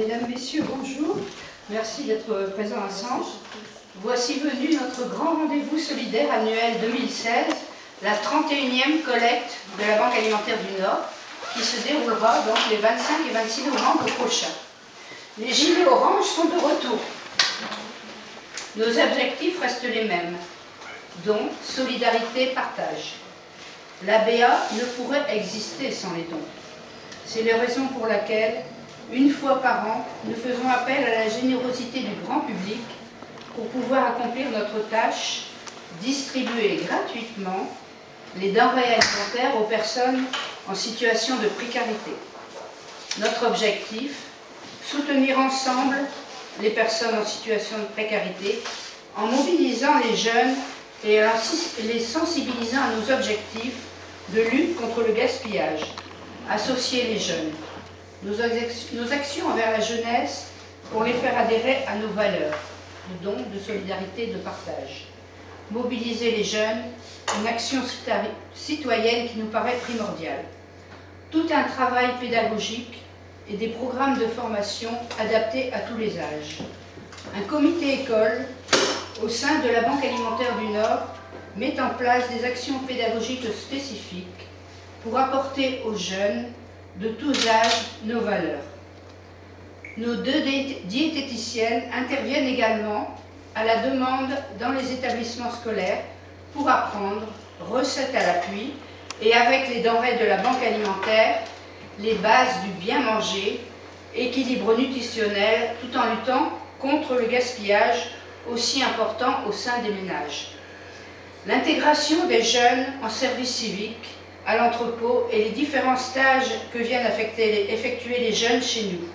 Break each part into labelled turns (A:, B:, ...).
A: Mesdames, Messieurs, bonjour. Merci d'être présents ensemble. Voici venu notre grand rendez-vous solidaire annuel 2016, la 31e collecte de la Banque alimentaire du Nord, qui se déroulera donc les 25 et 26 novembre prochains. Les gilets oranges sont de retour. Nos objectifs restent les mêmes, dons, solidarité, partage. L'ABA ne pourrait exister sans les dons. C'est la raison pour laquelle, une fois par an, nous faisons appel à la générosité du grand public pour pouvoir accomplir notre tâche, distribuer gratuitement les denrées alimentaires aux personnes en situation de précarité. Notre objectif, soutenir ensemble les personnes en situation de précarité en mobilisant les jeunes et en les sensibilisant à nos objectifs de lutte contre le gaspillage, associer les jeunes, nos actions envers la jeunesse pour les faire adhérer à nos valeurs de don, de solidarité, de partage. Mobiliser les jeunes, une action citoyenne qui nous paraît primordiale. Tout un travail pédagogique et des programmes de formation adaptés à tous les âges. Un comité école au sein de la Banque alimentaire du Nord met en place des actions pédagogiques spécifiques pour apporter aux jeunes de tous âges nos valeurs. Nos deux diététiciennes interviennent également à la demande dans les établissements scolaires pour apprendre, recettes à l'appui, et avec les denrées de la banque alimentaire, les bases du bien manger, équilibre nutritionnel, tout en luttant contre le gaspillage aussi important au sein des ménages. L'intégration des jeunes en service civique, à l'entrepôt et les différents stages que viennent effectuer les jeunes chez nous.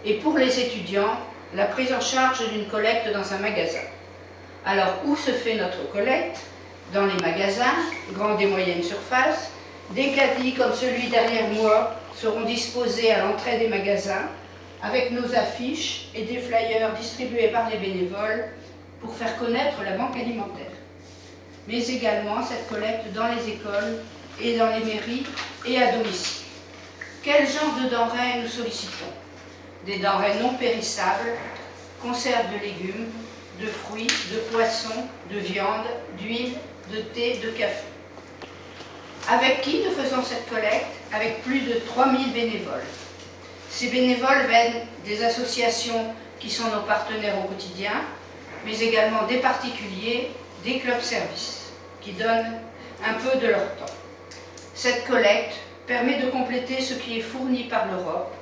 A: Et pour les étudiants, la prise en charge d'une collecte dans un magasin. Alors, où se fait notre collecte? Dans les magasins, grandes et moyennes surfaces. Des caddies comme celui derrière moi seront disposés à l'entrée des magasins avec nos affiches et des flyers distribués par les bénévoles pour faire connaître la banque alimentaire. Mais également cette collecte dans les écoles et dans les mairies et à domicile. Quel genre de denrées nous sollicitons? Des denrées non périssables, conserves de légumes, de fruits, de poissons, de viande, d'huile, de thé, de café. Avec qui nous faisons cette collecte? Avec plus de 3000 bénévoles. Ces bénévoles viennent des associations qui sont nos partenaires au quotidien, mais également des particuliers, des clubs-services, qui donnent un peu de leur temps. Cette collecte permet de compléter ce qui est fourni par l'Europe,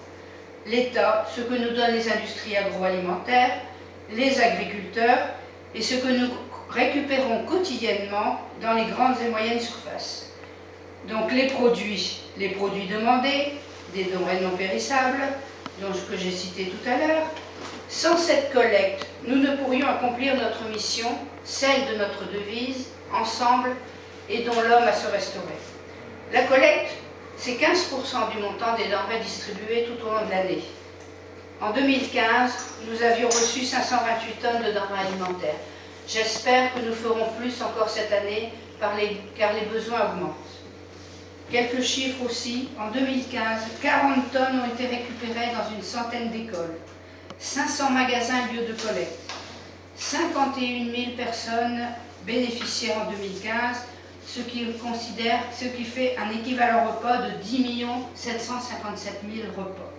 A: l'État, ce que nous donnent les industries agroalimentaires, les agriculteurs et ce que nous récupérons quotidiennement dans les grandes et moyennes surfaces. Donc les produits demandés, des denrées non périssables, que j'ai cité tout à l'heure. Sans cette collecte, nous ne pourrions accomplir notre mission, celle de notre devise, ensemble, et dont l'homme a se restaurer. La collecte, c'est 15% du montant des denrées distribuées tout au long de l'année. En 2015, nous avions reçu 528 tonnes de denrées alimentaires. J'espère que nous ferons plus encore cette année, car les besoins augmentent. Quelques chiffres aussi. En 2015, 40 tonnes ont été récupérées dans une centaine d'écoles. 500 magasins lieux de collecte. 51 000 personnes bénéficiaires en 2015, ce qui fait un équivalent repas de 10 757 000 repas.